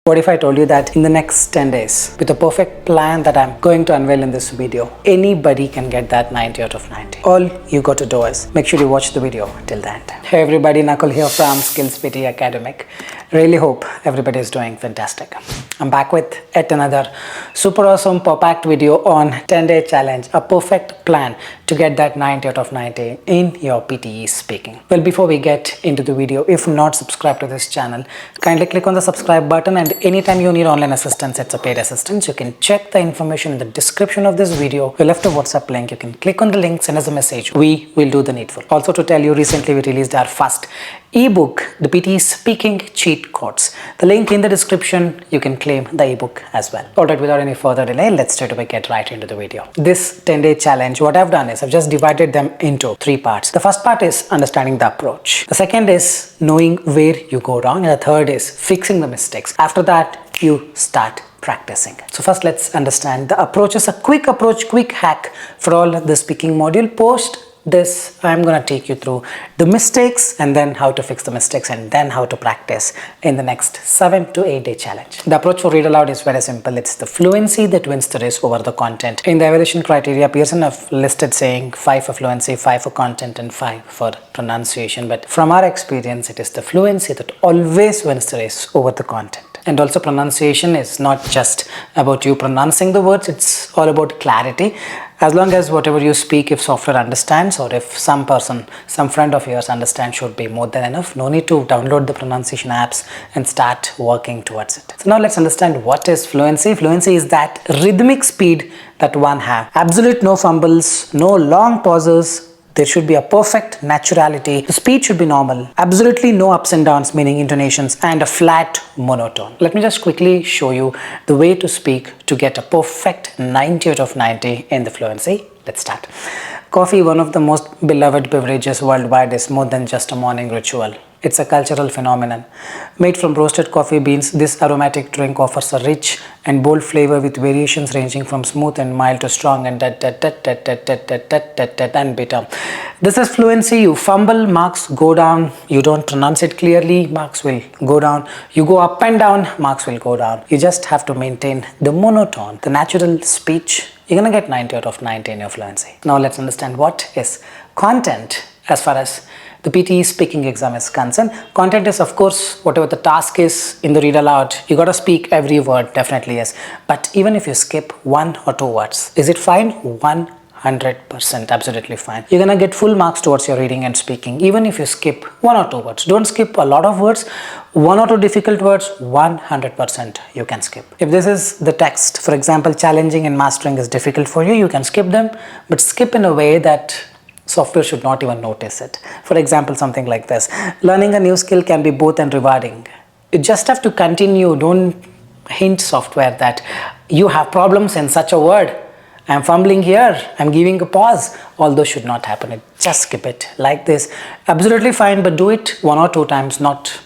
What if I told you that in the next 10 days, with a perfect plan that I'm going to unveil in this video, anybody can get that 90 out of 90. All you got to do is make sure you watch the video till the end. Hey everybody, Nakul here from SKILLS PTE ACADEMIC. Really hope everybody is doing fantastic. I'm back with yet another super awesome pop-packed video on 10-day challenge, a perfect plan to get that 90 out of 90 in your PTE speaking. Well, before we get into the video, if not subscribed to this channel, kindly click on the subscribe button, and anytime you need online assistance, it's a paid assistance, you can check the information in the description of this video. We left a WhatsApp link, you can click on the link, send us a message, we will do the needful. Also to tell you, recently we released our first ebook, the PTE speaking cheat codes. The link in the description, you can claim the ebook as well. Alright, without any further delay, let's straight away get right into the video. This 10-day challenge, what I've done is I've just divided them into 3 parts. The first part is understanding the approach. The second is knowing where you go wrong, and the third is fixing the mistakes. After that, you start practicing. So first, let's understand the approach. Is a quick approach, quick hack for all the speaking module. Post this, I'm going to take you through the mistakes and then how to fix the mistakes and then how to practice in the next 7 to 8 day challenge. The approach for read aloud is very simple. It's the fluency that wins the race over the content. In the evaluation criteria, Pearson have listed saying 5 for fluency, 5 for content and 5 for pronunciation. But from our experience, it is the fluency that always wins the race over the content. And also, pronunciation is not just about you pronouncing the words, it's all about clarity. As long as whatever you speak, if software understands, or if some person, some friend of yours understands, should be more than enough. No need to download the pronunciation apps and start working towards it. So now let's understand what is fluency. Fluency is that rhythmic speed that one has. Absolute no fumbles, no long pauses. There should be a perfect naturality. The speed should be normal. Absolutely no ups and downs, meaning intonations, and a flat monotone. Let me just quickly show you the way to speak to get a perfect 90 out of 90 in the fluency. Let's start. Coffee, one of the most beloved beverages worldwide, is more than just a morning ritual. It's a cultural phenomenon. Made from roasted coffee beans, this aromatic drink offers a rich and bold flavor with variations ranging from smooth and mild to strong and and bitter. This is fluency. You fumble, marks go down. You don't pronounce it clearly, marks will go down. You go up and down, marks will go down. You just have to maintain the monotone, the natural speech. You're gonna get 90 out of 90 in your fluency. Now let's understand what is content as far as the PTE speaking exam is concerned. Content is, of course, whatever the task is in the read aloud. You got to speak every word, definitely yes. But even if you skip 1 or 2 words, is it fine? 100% absolutely fine. You're gonna get full marks towards your reading and speaking, even if you skip 1 or 2 words. Don't skip a lot of words. 1 or 2 difficult words, 100% you can skip. If this is the text, for example, challenging and mastering is difficult for you, you can skip them, but skip in a way that software should not even notice it. For example, something like this. Learning a new skill can be both and rewarding. You just have to continue. Don't hint software that you have problems in such a word. I'm fumbling here. I'm giving a pause. All those should not happen. Just skip it like this. Absolutely fine, but do it 1 or 2 times, not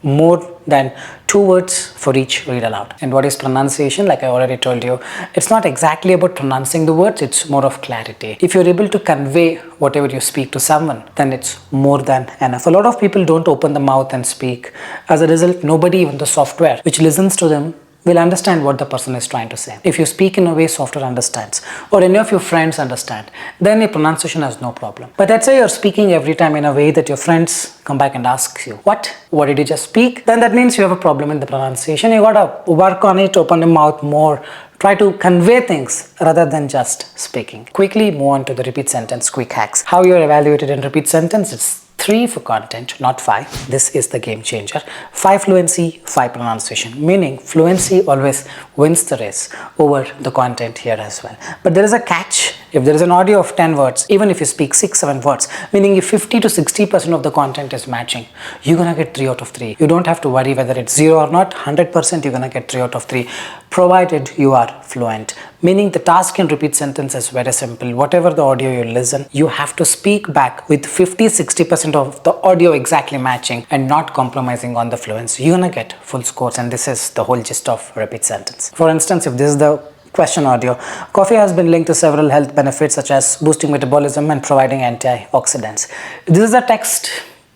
more than 2 words for each read aloud. And what is pronunciation? Like I already told you, it's not exactly about pronouncing the words, it's more of clarity. If you're able to convey whatever you speak to someone, then it's more than enough. A lot of people don't open the mouth and speak. As a result, nobody, even the software which listens to them, will understand what the person is trying to say. If you speak in a way software understands, or any of your friends understand, then your pronunciation has no problem. But let's say you're speaking every time in a way that your friends come back and ask you, what did you just speak? Then that means you have a problem in the pronunciation. You gotta work on it, open your mouth more, try to convey things rather than just speaking. Quickly move on to the repeat sentence quick hacks. How you're evaluated in repeat sentence? It's 3 for content, not 5. This is the game changer. 5 fluency, 5 pronunciation, meaning fluency always wins the race over the content here as well. But there is a catch. If there is an audio of 10 words, even if you speak 6-7 words, meaning if 50 to 60% of the content is matching, you're gonna get 3 out of 3. You don't have to worry whether it's 0 or not. 100% you're gonna get 3 out of 3, provided you are fluent. Meaning the task in repeat sentence is very simple. Whatever the audio you listen, you have to speak back with 50-60% of the audio exactly matching and not compromising on the fluency. You're gonna get full scores, and this is the whole gist of repeat sentence. For instance, if this is the question audio, coffee has been linked to several health benefits such as boosting metabolism and providing antioxidants. This is a text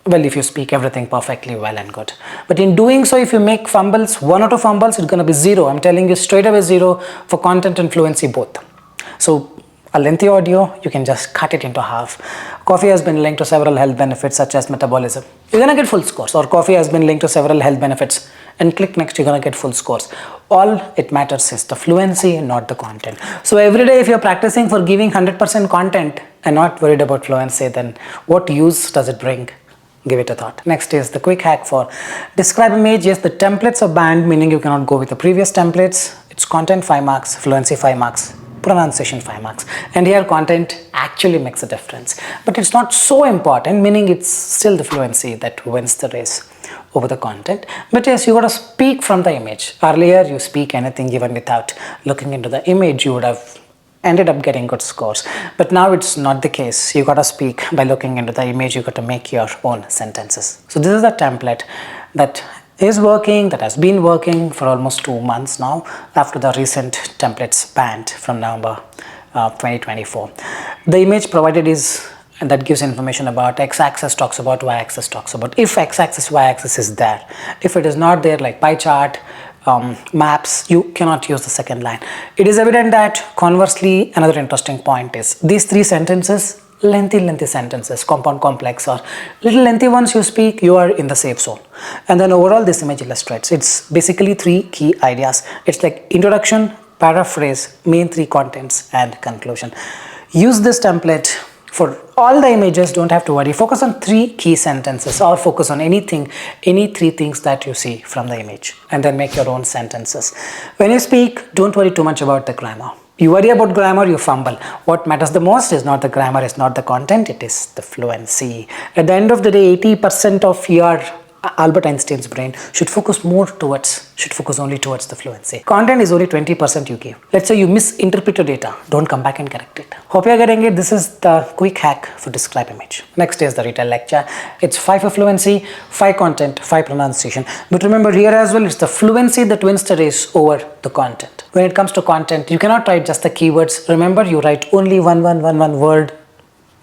well, if you speak everything perfectly well and good. But in doing so, if you make fumbles, 1 or 2 fumbles, it's going to be 0. I'm telling you straight away 0 for content and fluency both. So a lengthy audio, you can just cut it into half. Coffee has been linked to several health benefits such as metabolism. You're going to get full scores. Or coffee has been linked to several health benefits, and click next, you're going to get full scores. All it matters is the fluency, not the content. So every day if you're practicing for giving 100% content and not worried about fluency, then what use does it bring? Give it a thought. Next is the quick hack for describe image. Yes, the templates are banned, meaning you cannot go with the previous templates. It's content 5 marks, fluency 5 marks, pronunciation 5 marks. And here content actually makes a difference. But it's not so important, meaning it's still the fluency that wins the race over the content. But yes, you got to speak from the image. Earlier, you speak anything given without looking into the image, you would have ended up getting good scores. But now it's not the case. You got to speak by looking into the image. You got to make your own sentences. So this is the template that is working, that has been working for almost 2 months now after the recent templates banned from November 2024. The image provided is, and that gives information about x-axis, talks about y-axis, talks about if x-axis, y-axis is there. If it is not there, like pie chart, maps, you cannot use the second line. It is evident that conversely, another interesting point is these 3 sentences, lengthy sentences, compound, complex, or little lengthy ones you speak, you are in the safe zone. And then overall this image illustrates, it's basically 3 key ideas. It's like introduction, paraphrase, main 3 contents, and conclusion. Use this template for all the images. Don't have to worry. Focus on 3 key sentences, or focus on anything, any 3 things that you see from the image, and then make your own sentences. When you speak, don't worry too much about the grammar. You worry about grammar, you fumble. What matters the most is not the grammar, is not the content, it is the fluency. At the end of the day, 80% of your Albert Einstein's brain should focus only towards the fluency. Content is only 20% you give. Let's say you misinterpret your data. Don't come back and correct it. Hope you're getting it. This is the quick hack for describe image. Next is the retail lecture. It's 5 for fluency, 5 content, 5 pronunciation. But remember here as well, it's the fluency that wins the race over the content. When it comes to content, you cannot write just the keywords. Remember, you write only one word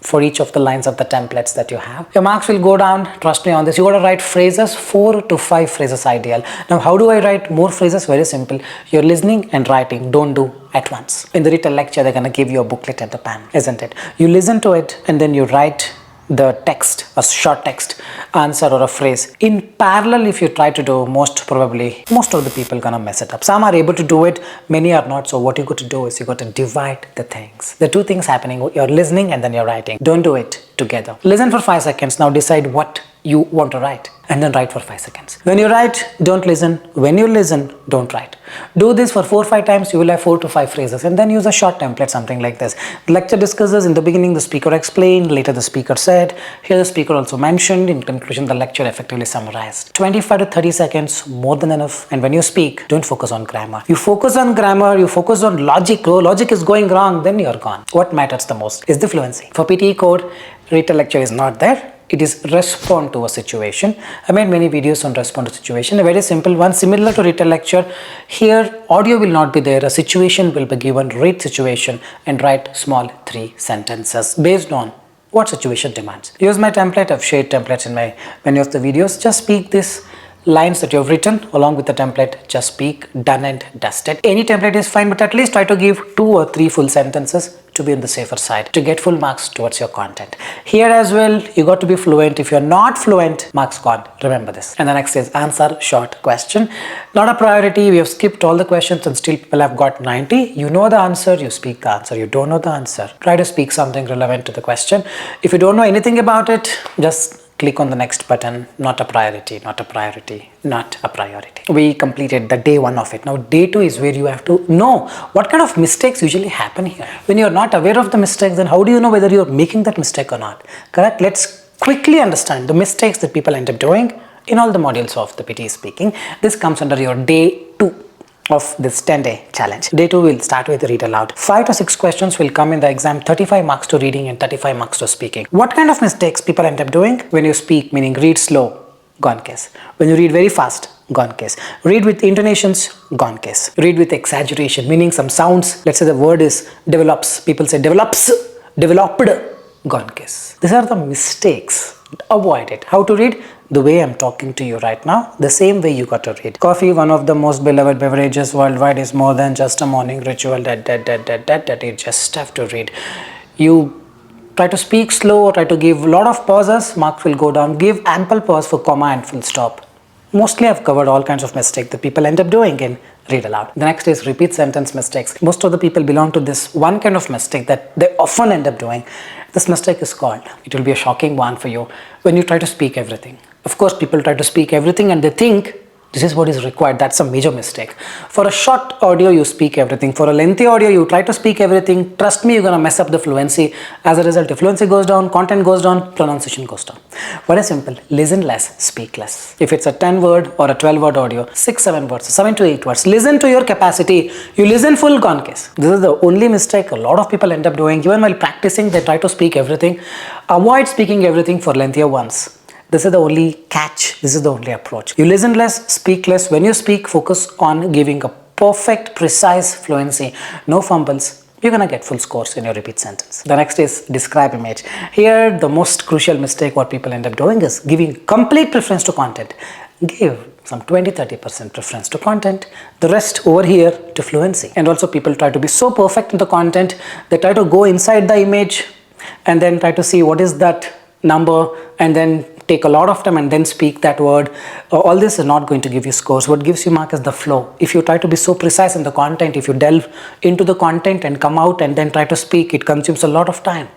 for each of the lines of the templates that you have. Your marks will go down, trust me on this. You got to write phrases, 4 to 5 phrases ideal. Now how do I write more phrases? Very simple. You're listening and writing, don't do at once. In the retail lecture, they're going to give you a booklet and a pen, isn't it? You listen to it and then you write the text, a short text, answer or a phrase. In parallel, if you try to do, most of the people gonna mess it up. Some are able to do it, many are not. So what you got to do is you got to divide the things. There are 2 things happening. You're listening and then you're writing. Don't do it together. Listen for 5 seconds. Now decide what you want to write and then write for 5 seconds. When you write, don't listen. When you listen, don't write. Do this for 4 or 5 times. You will have 4 to 5 phrases, and then use a short template, something like this. The lecture discusses. In the beginning, the speaker explained. Later, the speaker said. Here, the speaker also mentioned. In conclusion, the lecture effectively summarized. 25 to 30 seconds, more than enough. And when you speak, don't focus on grammar. You focus on grammar, you focus on logic. Oh, logic is going wrong, then you're gone. What matters the most is the fluency. For PTE code, retail lecture is not there. It is respond to a situation. I made many videos on respond to situation. A very simple one, similar to retail lecture. Here, audio will not be there. A situation will be given. Read situation and write small 3 sentences based on what situation demands. Use my template. I've shared templates in many of the videos. Just speak this lines that you have written along with the template. Just speak, done and dusted. Any template is fine, but at least try to give 2 or 3 full sentences to be on the safer side, to get full marks towards your content. Here as well, you got to be fluent. If you're not fluent, marks gone. Remember this. And the next is answer short question. Not a priority. We have skipped all the questions and still people have got 90. You know the answer, you speak the answer. You don't know the answer, try to speak something relevant to the question. If you don't know anything about it, just click on the next button. Not a priority, not a priority, not a priority. We completed the day 1 of it. Now day 2 is where you have to know what kind of mistakes usually happen here. When you're not aware of the mistakes, then how do you know whether you're making that mistake or not? Correct? Let's quickly understand the mistakes that people end up doing in all the modules of the PTE speaking. This comes under your day 2 of this 10-day challenge. Day 2 will start with read aloud. 5 to 6 questions will come in the exam. 35 marks to reading and 35 marks to speaking. What kind of mistakes people end up doing? When you speak, meaning read slow, gone case. When you read very fast, gone case. Read with intonations, gone case. Read with exaggeration, meaning some sounds. Let's say the word is develops. People say develops, developed, gone case. These are the mistakes Avoid it. How to read? The way I'm talking to you right now, the same way you got to read. Coffee, one of the most beloved beverages worldwide, is more than just a morning ritual that you just have to read. You try to speak slow or try to give a lot of pauses, marks will go down. Give ample pause for comma and full stop. Mostly I've covered all kinds of mistakes that people end up doing in read aloud. The next is repeat sentence mistakes. Most of the people belong to this one kind of mistake that they often end up doing. This mistake is called, it will be a shocking one for you, when you try to speak everything. Of course, people try to speak everything and they think this is what is required. That's a major mistake. For a short audio, you speak everything. For a lengthy audio, you try to speak everything. Trust me, you're going to mess up the fluency. As a result, if fluency goes down, content goes down, pronunciation goes down. Very simple. Listen less, speak less. If it's a 10-word or a 12-word audio, 6-7 words, 7 to 8 words. Listen to your capacity. You listen full, gone case. This is the only mistake a lot of people end up doing. Even while practicing, they try to speak everything. Avoid speaking everything for lengthier ones. This is the only catch. This is the only approach. You listen less, speak less. When you speak, focus on giving a perfect, precise fluency. No fumbles. You're going to get full scores in your repeat sentence. The next is describe image. Here, the most crucial mistake what people end up doing is giving complete preference to content. Give some 20-30% preference to content, the rest over here to fluency. And also people try to be so perfect in the content, they try to go inside the image and then try to see what is that number and then take a lot of time and then speak that word. All this is not going to give you scores. What gives you mark is the flow. If you try to be so precise in the content, if you delve into the content and come out and then try to speak, it consumes a lot of time.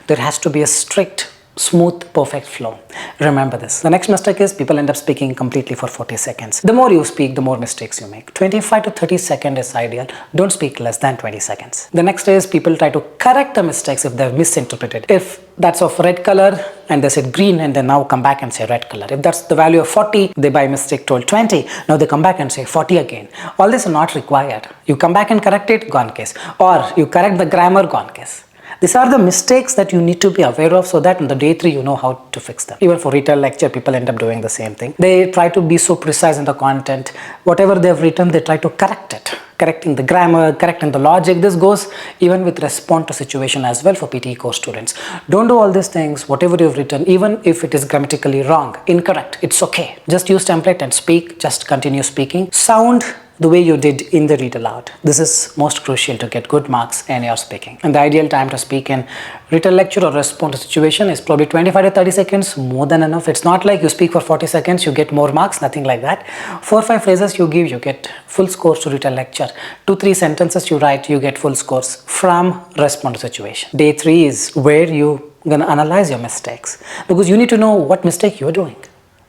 There has to be a strict, smooth, perfect flow. Remember this. The next mistake is people end up speaking completely for 40 seconds. The more you speak, the more mistakes you make. 25 to 30 seconds is ideal. Don't speak less than 20 seconds. The next is people try to correct the mistakes if they've misinterpreted. If that's of red color and they said green and then now come back and say red color. If that's the value of 40, they by mistake told 20. Now they come back and say 40 again. All this is not required. You come back and correct it, gone case. Or you correct the grammar, gone case. These are the mistakes that you need to be aware of so that on the day 3 you know how to fix them. Even for retail lecture, people end up doing the same thing. They try to be so precise in the content. Whatever they've written, they try to correct it. Correcting the grammar, correcting the logic. This goes even with respond to situation as well for PTE course students. Don't do all these things. Whatever you've written, even if it is grammatically wrong, incorrect, it's okay. Just use template and speak. Just continue speaking. Sound the way you did in the read aloud. This is most crucial to get good marks in your speaking. And the ideal time to speak in retail lecture or respond to situation is probably 25 to 30 seconds, more than enough. It's not like you speak for 40 seconds, you get more marks, nothing like that. 4 or 5 phrases you give, you get full scores to retail lecture. 2-3 sentences you write, you get full scores from respond to situation. Day 3 is where you gonna analyze your mistakes, because you need to know what mistake you're doing.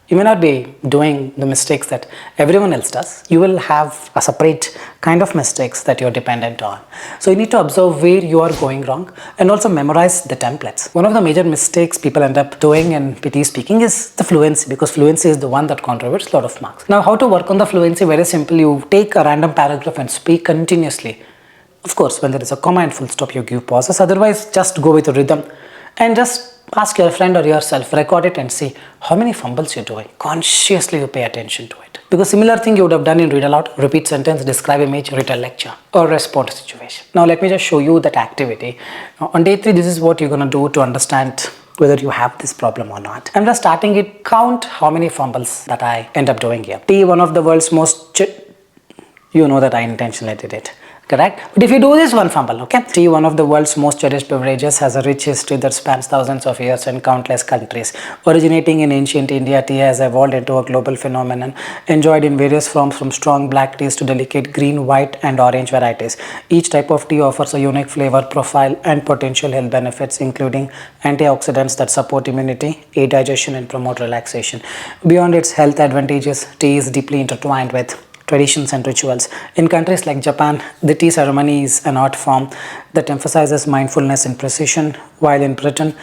You may not be doing the mistakes that everyone else does. You will have a separate kind of mistakes that you're dependent on. So you need to observe where you are going wrong and also memorize the templates. One of the major mistakes people end up doing in PTE speaking is the fluency, because fluency is the one that contributes a lot of marks. Now, how to work on the fluency? Very simple. You take a random paragraph and speak continuously. Of course, when there is a comma and full stop, you give pauses. Otherwise, just go with the rhythm and just ask your friend or yourself, record it and see how many fumbles you're doing. Consciously you pay attention to it. Because similar thing you would have done in read aloud, repeat sentence, describe image, retail lecture or respond to situation. Now let me just show you that activity. Now, on day 3, this is what you're going to do to understand whether you have this problem or not. I'm just starting it. Count how many fumbles that I end up doing here. Tea, one of the world's most... You know that I intentionally did it. Correct? But if you do this one fumble, okay? Tea, one of the world's most cherished beverages, has a rich history that spans thousands of years in countless countries. Originating in ancient India, tea has evolved into a global phenomenon, enjoyed in various forms from strong black teas to delicate green, white and orange varieties. Each type of tea offers a unique flavor profile and potential health benefits, including antioxidants that support immunity, aid digestion and promote relaxation. Beyond its health advantages, tea is deeply intertwined with traditions and rituals. In countries like Japan, the tea ceremony is an art form that emphasizes mindfulness and precision, while in Britain,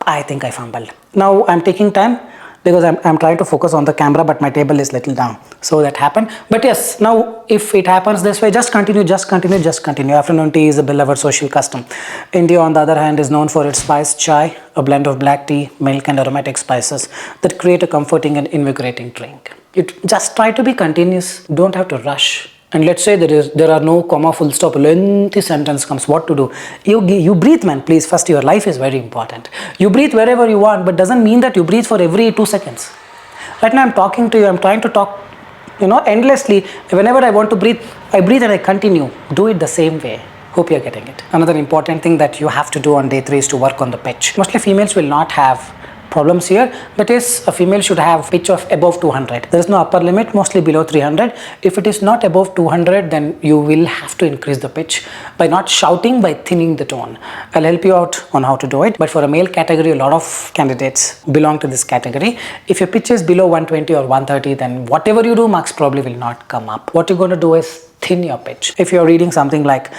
I think I fumbled. Now I'm taking time because I'm trying to focus on the camera, but my table is little down. So that happened. But yes, now if it happens this way, just continue, just continue, just continue. Afternoon tea is a beloved social custom. India, on the other hand, is known for its spiced chai, a blend of black tea, milk and aromatic spices that create a comforting and invigorating drink. You just try to be continuous. Don't have to rush. and let's say there are no comma, full stop, lengthy sentence comes, what to do? You breathe, man, please. First, your life is very important. You breathe wherever you want, but doesn't mean that you breathe for every 2 seconds. Right now I'm talking to you, I'm trying to talk, endlessly. Whenever I want to breathe, I breathe and I continue. Do it the same way. Hope you're getting it. Another important thing that you have to do on day 3 is to work on the pitch. Mostly females will not have problems here, but yes, a female should have pitch of above 200. There is no upper limit, mostly below 300. If it is not above 200, then you will have to increase the pitch by not shouting, by thinning the tone. I'll help you out on how to do it. But for a male category, a lot of candidates belong to this category. If your pitch is below 120 or 130, then whatever you do, marks probably will not come up. What you're going to do is thin your pitch. If you're reading something like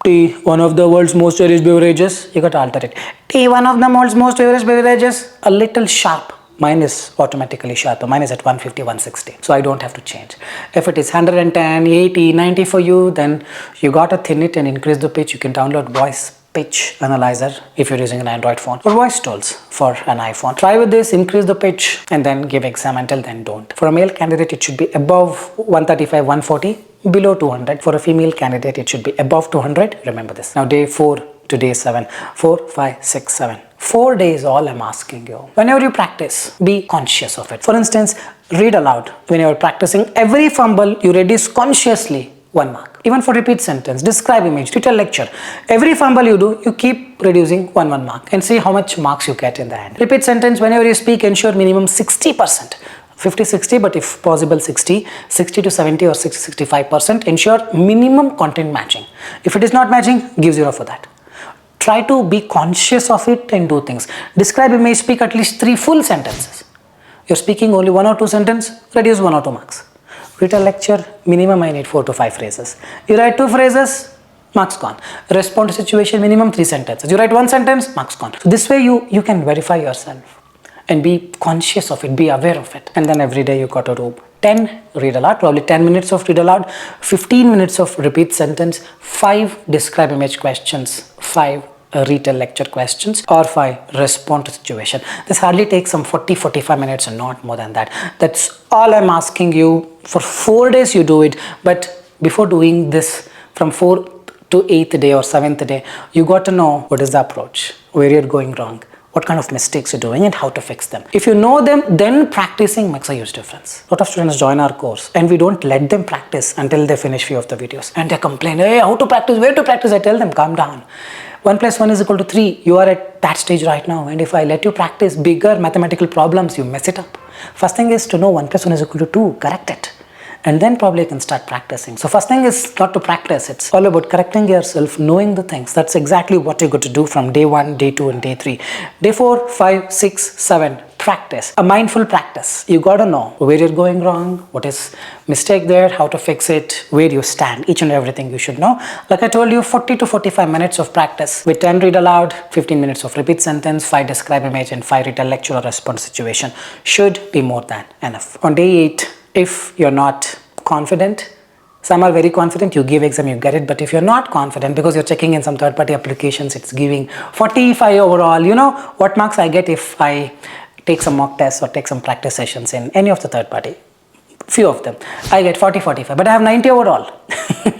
tea, one of the world's most cherished beverages, you got to alter it. Tea, one of the world's most cherished beverages, a little sharp. Mine is automatically sharper. Mine is at 150, 160. So I don't have to change. If it is 110, 80, 90 for you, then you got to thin it and increase the pitch. You can download voice pitch analyzer if you're using an Android phone, or voice tools for an iPhone. Try with this, increase the pitch, and then give exam. Until then, don't. For a male candidate, it should be above 135, 140. Below 200. For a female candidate, it should be above 200. Remember this. Now day 4 to day 7. 4, 5, 6, 7. 4 days all I'm asking you. Whenever you practice, be conscious of it. For instance, read aloud. When you're practicing every fumble, you reduce consciously 1 mark. Even for repeat sentence, describe image, detail lecture. Every fumble you do, you keep reducing 1 mark and see how much marks you get in the end. Repeat sentence, whenever you speak, ensure minimum 60%. 50-60, but if possible 60 to 70 or 60-65%. Ensure minimum content matching. If it is not matching, give 0 for that. Try to be conscious of it and do things. Describe image, speak at least 3 full sentences. You're speaking only 1 or 2 sentences, reduce 1 or 2 marks. Read a lecture, minimum I need 4 to 5 phrases. You write 2 phrases, marks gone. Respond to situation, minimum 3 sentences. You write 1 sentence, marks gone. So this way you can verify yourself and be conscious of it, be aware of it. And then every day you got to do 10 read aloud, probably 10 minutes of read aloud, 15 minutes of repeat sentence, 5 describe image questions, 5 retail lecture questions, or 5 respond to situation. This hardly takes some 40-45 minutes and not more than that. That's all I'm asking you. For 4 days you do it, but before doing this, from 4th to 8th day or 7th day, you got to know what is the approach, where you're going wrong, what kind of mistakes you're doing, and how to fix them. If you know them, then practicing makes a huge difference. A lot of students join our course and we don't let them practice until they finish few of the videos. And they complain, hey, how to practice, where to practice? I tell them, calm down. 1 + 1 is equal to 3. You are at that stage right now. And if I let you practice bigger mathematical problems, you mess it up. First thing is to know 1 + 1 is equal to 2. Correct it. And then probably you can start practicing. So first thing is not to practice. It's all about correcting yourself, knowing the things. That's exactly what you're going to do from day 1, day 2, and day 3. Day 4, 5, 6, 7, practice. A mindful practice. You got to know where you're going wrong, what is mistake there, how to fix it, where you stand. Each and everything you should know. Like I told you, 40 to 45 minutes of practice with 10 read aloud, 15 minutes of repeat sentence, 5 describe image, and 5 read a lecture or response situation should be more than enough. On day 8, if you're not confident, some are very confident, you give exam, you get it. But if you're not confident, because you're checking in some third-party applications, it's giving 45 overall. You know what marks I get if I take some mock tests or take some practice sessions in any of the third-party? Few of them. I get 40, 45, but I have 90 overall.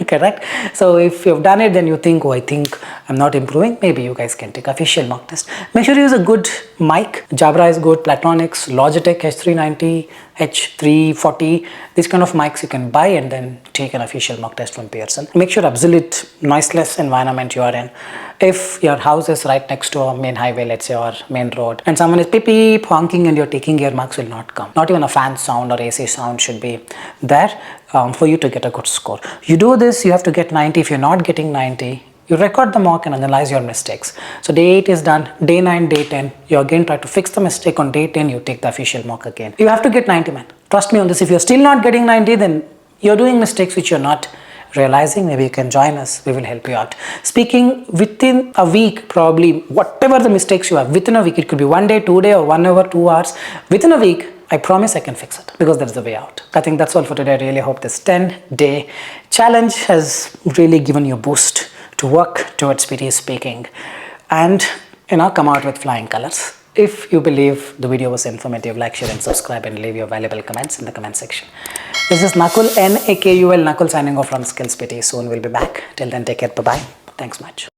Correct? So if you've done it, then you think, oh, I think I'm not improving. Maybe you guys can take official mock test. Make sure you use a good mic. Jabra is good, Platonix, Logitech H390, H340. These kind of mics you can buy and then take an official mock test from Pearson. Make sure absolute noiseless environment you are in. If your house is right next to a main highway, let's say, or main road, and someone is beep beep honking and you're taking, your marks will not come. Not even a fan sound or AC sound should be there for you to get a good score. You do this, you have to get 90. If you're not getting 90, you record the mock and analyze your mistakes. So day 8 is done. Day 9, day 10, you again try to fix the mistake. On day 10, you take the official mock again. You have to get 90, man. Trust me on this. If you're still not getting 90, then you're doing mistakes which you're not realizing. Maybe you can join us. We will help you out. Speaking within a week, probably whatever the mistakes you have, within a week, it could be 1 day, 2 day, or 1 hour, 2 hours. Within a week, I promise I can fix it, because there's a way out. I think that's all for today. I really hope this 10-day challenge has really given you a boost to work towards PTE speaking and come out with flying colors. If you believe the video was informative, like, share and subscribe and leave your valuable comments in the comment section. This is Nakul, Nakul, Nakul signing off from Skills PTE. Soon we'll be back. Till then, take care. Bye-bye. Thanks much.